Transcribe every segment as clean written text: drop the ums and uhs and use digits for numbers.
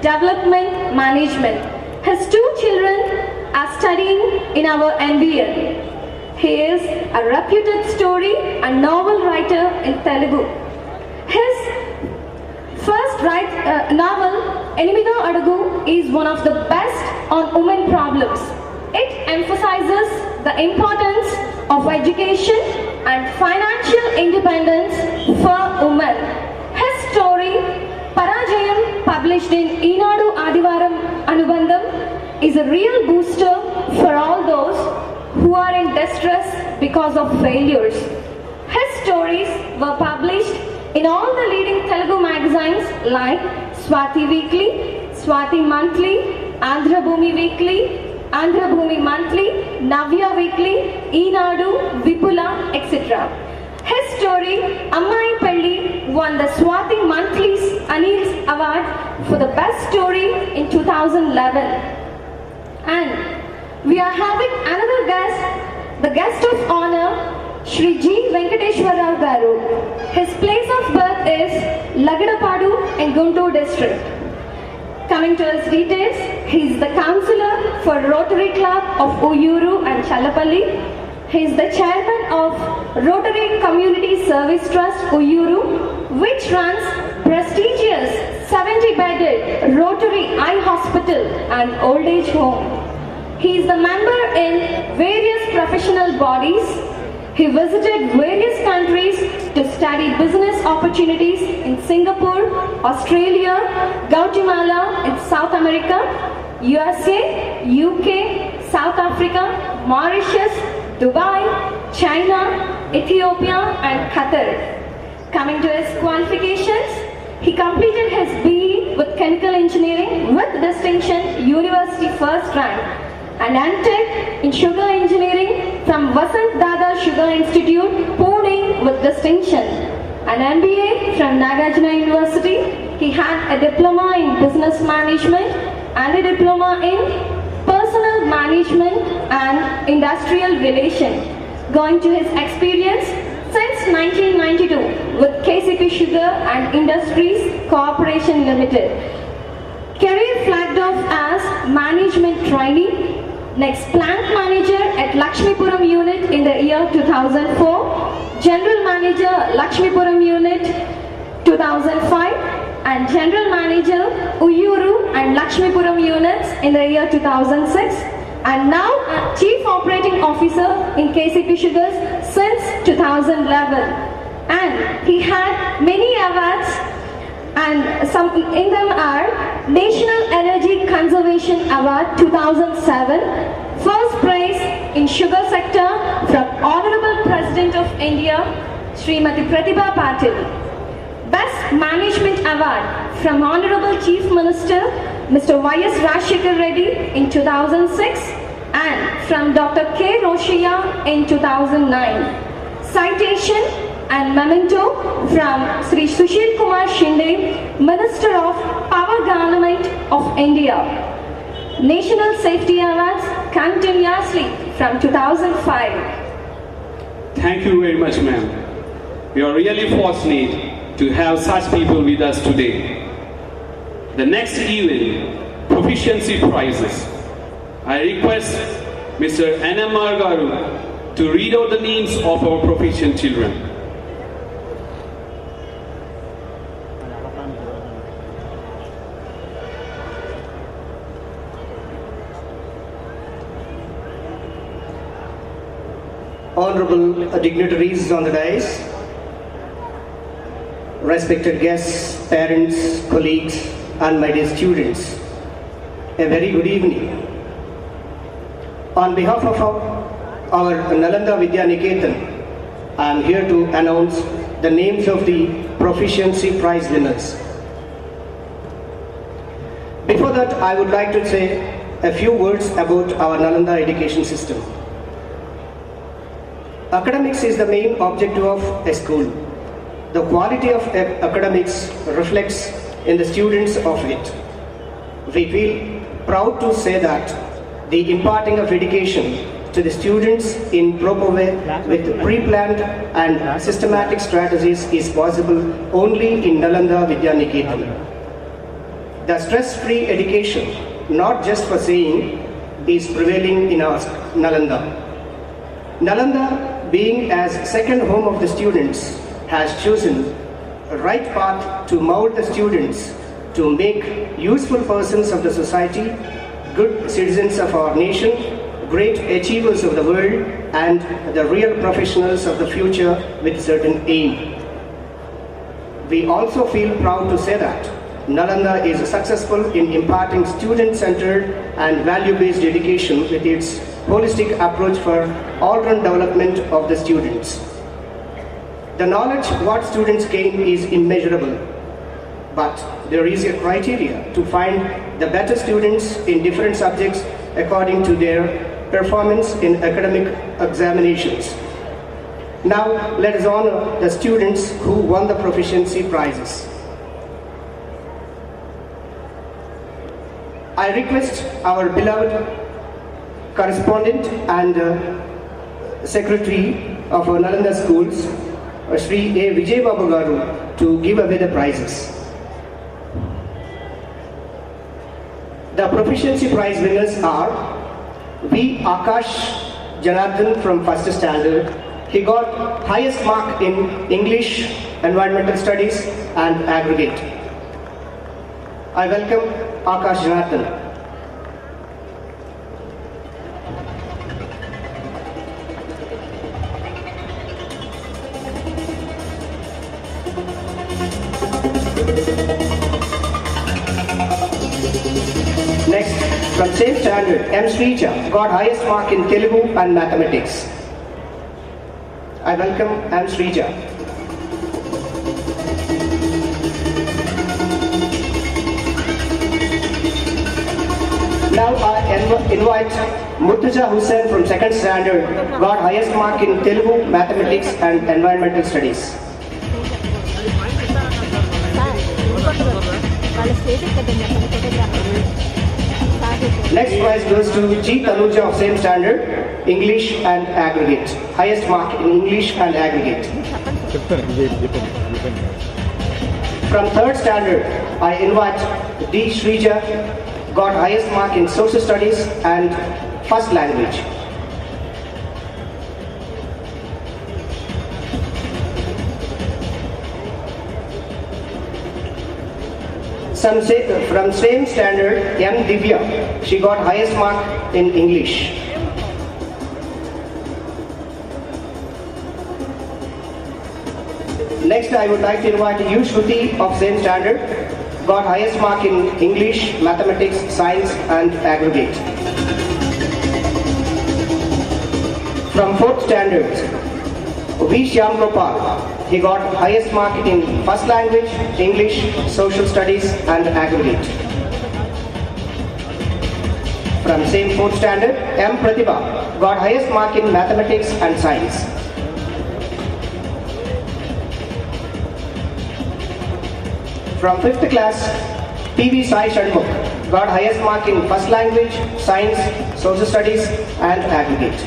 Development Management. His two children are studying in our NBL. He is a reputed story and novel writer in Telugu. His first novel, Enimido Adugu, is one of the best on women problems. It emphasizes the importance of education and financial independence for women. His story, Parajayam, published in Eenadu Adivaram Anubandham, is a real booster for all those who are in distress because of failures. His stories were published in all the leading Telugu magazines like Swati Weekly, Swati Monthly, Andhra Bhumi Weekly, Andhra Bhumi Monthly, Navya Weekly, Eenadu, Vipula, etc. His story, Ammai Pelli, won the Swati Monthly's Anil's Award for the best story in 2011. And we are having another guest, the guest of honor, Shri G. Venkateshwar Rao Garu. His place of birth is Lagadapadu in Guntur district. Coming to his details, he is the councillor for Rotary Club of Uyuru and Challapalli. He is the chairman of Rotary Community Service Trust Uyuru, which runs prestigious 70-bedded Rotary Eye Hospital and Old Age Home. He is the member in various professional bodies. He visited various countries to study business opportunities in Singapore, Australia, Guatemala in South America, USA, UK, South Africa, Mauritius, Dubai, China, Ethiopia and Qatar. Coming to his qualifications, he completed his BE with Chemical Engineering with distinction, University first rank, and MTech in Sugar Engineering from Vasant Dada Sugar Institute, Pune with distinction. An MBA from Nagarjuna University. He had a diploma in Business Management and a diploma in Personal Management and Industrial Relations. Going to his experience since 1992 with KCP Sugar and Industries Corporation Limited. Career flagged off as Management Trainee. Next, Plant Manager at Lakshmipuram Unit in the year 2004. General Manager, Lakshmipuram Unit 2005. And General Manager, Uyuru and Lakshmipuram Units in the year 2006. And now Chief Operating Officer in KCP Sugars since 2011. And he had many awards, and some in them are National Energy Conservation Award 2007, First Prize in Sugar Sector from Honorable President of India, Srimati Pratibha Patil. Best Management Award from Honorable Chief Minister, Mr. Y.S. Rajshekhar Reddy in 2006 and from Dr. K. Roshia in 2009. Citation and memento from Sri Sushil Kumar Shinde, Minister of Power Government of India. National Safety Awards continuously from 2005. Thank you very much, ma'am. We are really fortunate to have such people with us today. The next event, Proficiency Prizes. I request Mr. NMR Garu to read out the names of our proficient children. Honorable dignitaries on the dais, respected guests, parents, colleagues, and my dear students, a very good evening. On behalf of our Nalanda Vidya Niketan, I am here to announce the names of the Proficiency Prize winners. Before that, I would like to say a few words about our Nalanda education system. Academics is the main objective of a school. The quality of academics reflects in the students of it. We feel proud to say that the imparting of education to the students in proper way with pre-planned and systematic strategies is possible only in Nalanda Vidya Niketan. the stress-free education, not just for saying, is prevailing in our Nalanda. Nalanda, being as second home of the students, has chosen a right path to mold the students to make useful persons of the society, good citizens of our nation, great achievers of the world, and the real professionals of the future with certain aim. We also feel proud to say that Nalanda is successful in imparting student-centered and value-based education with its holistic approach for all-round development of the students. The knowledge what students gain is immeasurable, but there is a criteria to find the better students in different subjects according to their performance in academic examinations. Now, let us honor the students who won the proficiency prizes. I request our beloved correspondent and secretary of our Nalanda schools, Shri A. Vijay Babu Garu, to give away the prizes. The proficiency prize winners are V. Akash Janardhan from 1st standard. He got highest mark in English, Environmental Studies and Aggregate. I welcome Akash Janardhan. Next, from same standard, M. Srija got highest mark in Telugu and Mathematics. I welcome M. Srija. Now I invite Murtaza Hussain from 2nd standard, got highest mark in Telugu, Mathematics and Environmental Studies. Next prize goes to G. Tanuja of same standard, English and Aggregate. Highest mark in English and Aggregate. From 3rd standard, I invite D. Srija, got highest mark in Social Studies and First Language. From same standard, M. Divya, she got highest mark in English. Next, I would like to invite U. Shruti of same standard, got highest mark in English, Mathematics, Science and Aggregate. From 4th standard, V. Shyam Gopal, he got highest mark in First Language, English, Social Studies and Aggregate. From same 4th standard, M. Pratibha got highest mark in Mathematics and Science. From 5th class, P.V. Sai Shanmukh got highest mark in First Language, Science, Social Studies and Aggregate.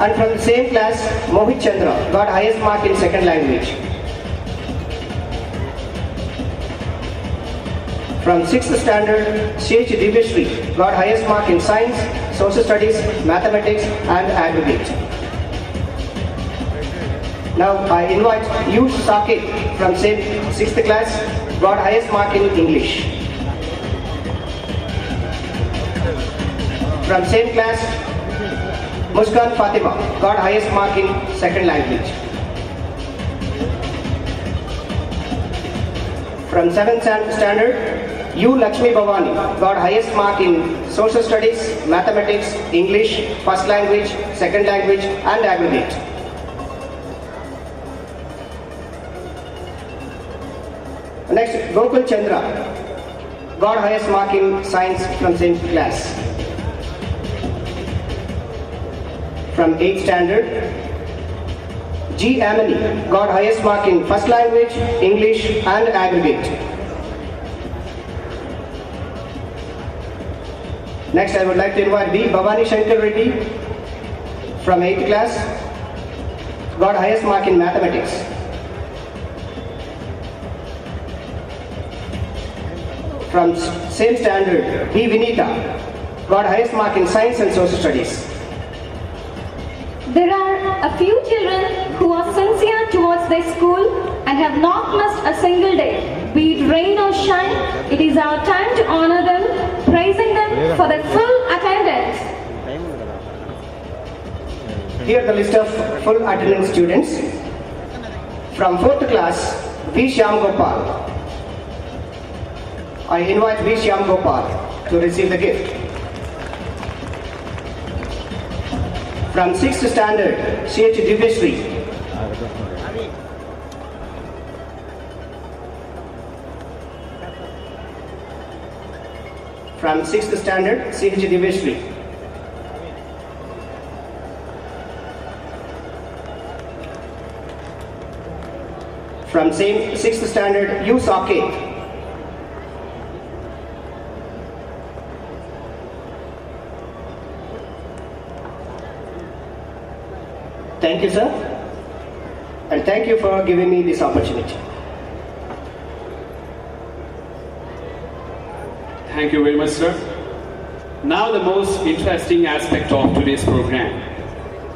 And from the same class, Mohit Chandra got highest mark in 2nd language. From 6th standard, Shech Divyashree got highest mark in Science, Social Studies, Mathematics and Aggregate. Now I invite Yush Saket from same 6th class, got highest mark in English. From same class, Muskan Fatima got highest mark in 2nd language. From 7th standard, U. Lakshmi Bhavani got highest mark in Social Studies, Mathematics, English, First Language, 2nd language and Aggregate. Next, Gokul Chandra got highest mark in Science from same class. From 8th standard, G. Amani got highest mark in First Language, English and Aggregate. Next, I would like to invite B. Bhavani Shankar Reddy from 8th class, got highest mark in mathematics. From same standard, B. Vinita got highest mark in science and social studies. There are a few children who are sincere towards their school and have not missed a single day. Be it rain or shine, it is our time to honor them, praising them for their full attendance. Here the list of full attendance students. From 4th class, V. Shyam Gopal. I invite V. Shyam Gopal to receive the gift. From 6th standard, C.H. Divyashree. From 6th standard, C.H. Divyashree. From same 6th standard, U. Saket. Thank you, sir, and thank you for giving me this opportunity. Thank you very much, sir. Now the most interesting aspect of today's program,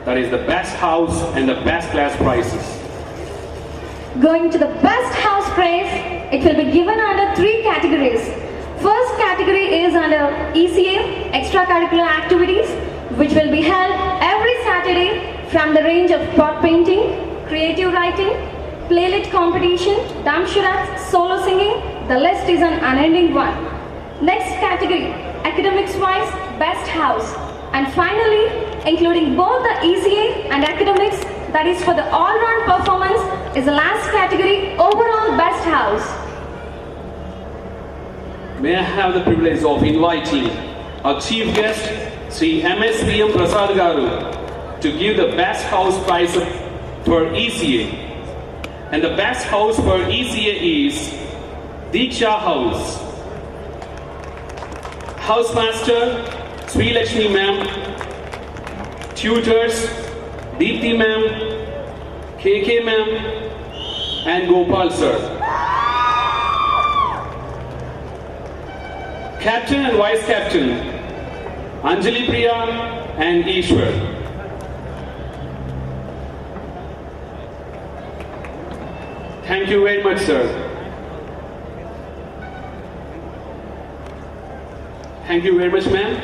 that is the best house and the best class prizes. Going to the best house prize, it will be given under 3 categories. First category is under ECA, extracurricular activities, which will be held every Saturday from the range of pot painting, creative writing, playlet competition, damsharats, solo singing. The list is an unending one. Next category, academics wise, best house. And finally, including both the ECA and academics, that is for the all-round performance, is the last category, overall best house. May I have the privilege of inviting our chief guest, Sri M.S.P.M. Prasad Garu, to give the best house prize for ECA. And the best house for ECA is Diksha House. Housemaster, Sri Lakshmi ma'am. Tutors, Deepthi ma'am, KK ma'am, and Gopal sir. Captain and Vice Captain, Anjali Priya and Ishwar. Thank you very much, sir. Thank you very much, ma'am.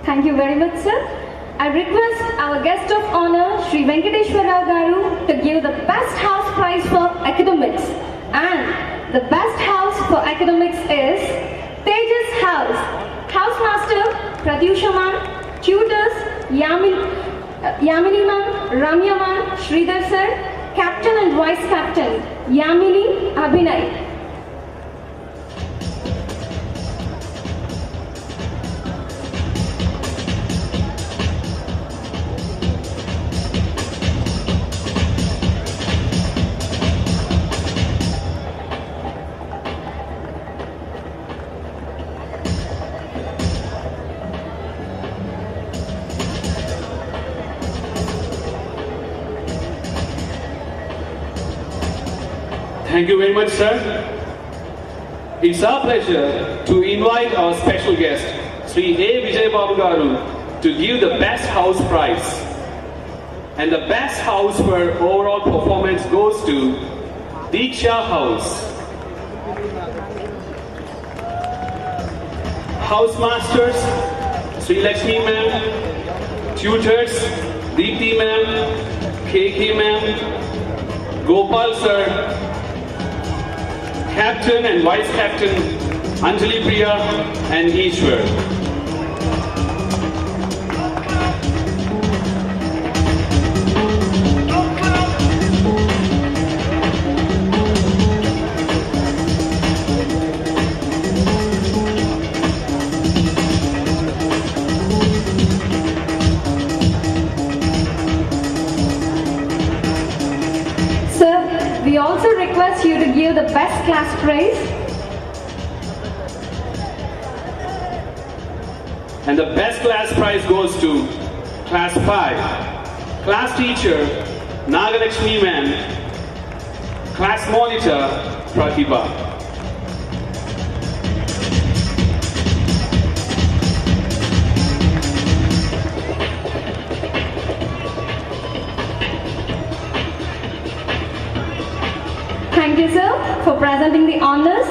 Thank you very much, sir. I request our guest of honor, Sri Venkateshwar Rao Garu, to give the best house prize for academics. And the best house for academics is Tejas House. Housemaster, Pratyusha ma'am. Tutors, Yamini ma'am, Ramya ma'am, Sridhar sir. Captain and Vice Captain, Yamini, Abhinay. Thank you very much, sir. It's our pleasure to invite our special guest, Sri A. Vijay Babu Garu, to give the best house prize. And the best house for overall performance goes to Diksha House. Housemasters, Sri Lakshmi ma'am. Tutors, Deepthi ma'am, KK ma'am, Gopal sir. Captain and Vice Captain, Anjali Priya and Ishwar. Sir, we also request you to give the best class prize. And the best class prize goes to Class 5. class teacher Nagalakshmi ma'am, class monitor Pratibha. Thank you, sir, for presenting the honors.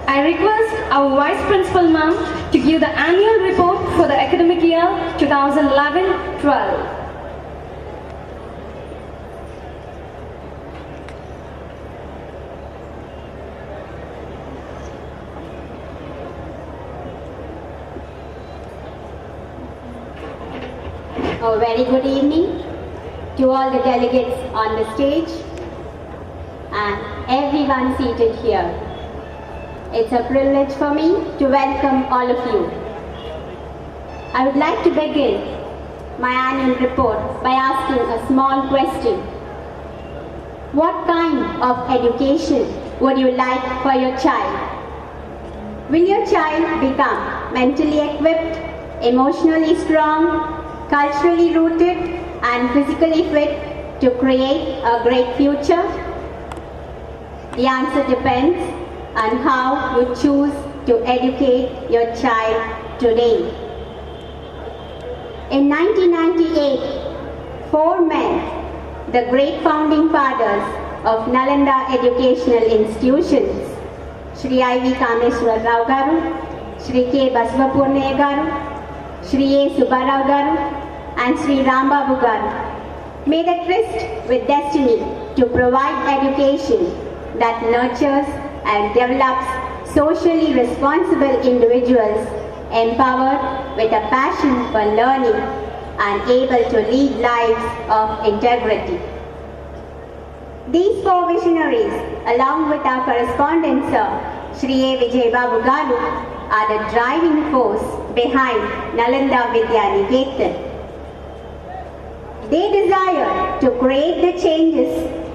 I request our Vice Principal Ma'am to give the annual report for the academic year 2011-12. A very good evening to all the delegates on the stage and everyone seated here. It's a privilege for me to welcome all of you. I would like to begin my annual report by asking a small question. What kind of education would you like for your child? Will your child become mentally equipped, emotionally strong, culturally rooted and physically fit to create a great future? The answer depends on how you choose to educate your child today. In 1998, 4 men, the great founding fathers of Nalanda Educational Institutions, Shri I.V. Kameshwar Rao Garu, Shri K. Basvapurne Garu, Shri A. Subbarao Garu, and Sri Rambabu Garu, made a tryst with destiny to provide education that nurtures and develops socially responsible individuals empowered with a passion for learning and able to lead lives of integrity. These 4 visionaries, along with our correspondent sir, Shri A. Vijay Babu Garu, are the driving force behind Nalanda Vidya Niketan. They desired to create the changes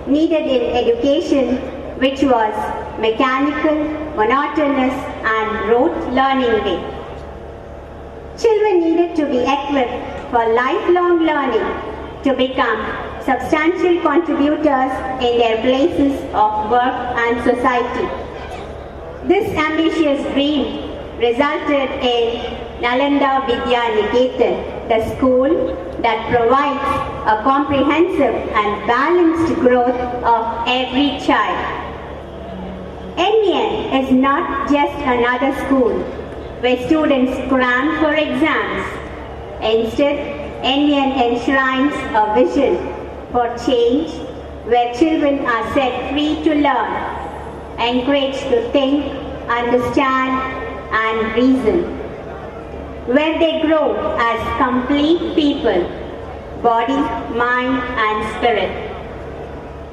needed in education, which was mechanical, monotonous and rote learning way. Children needed to be equipped for lifelong learning to become substantial contributors in their places of work and society. This ambitious dream resulted in Nalanda Vidya Niketan, the school that provides a comprehensive and balanced growth of every child. NVN is not just another school where students cram for exams. Instead, NVN enshrines a vision for change where children are set free to learn, encouraged to think, understand and reason, where they grow as complete people, body, mind and spirit.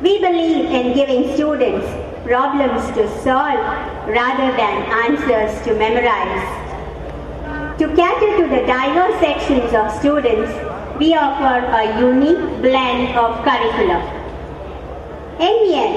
We believe in giving students problems to solve rather than answers to memorize. To cater to the diverse sections of students, we offer a unique blend of curriculum. NVN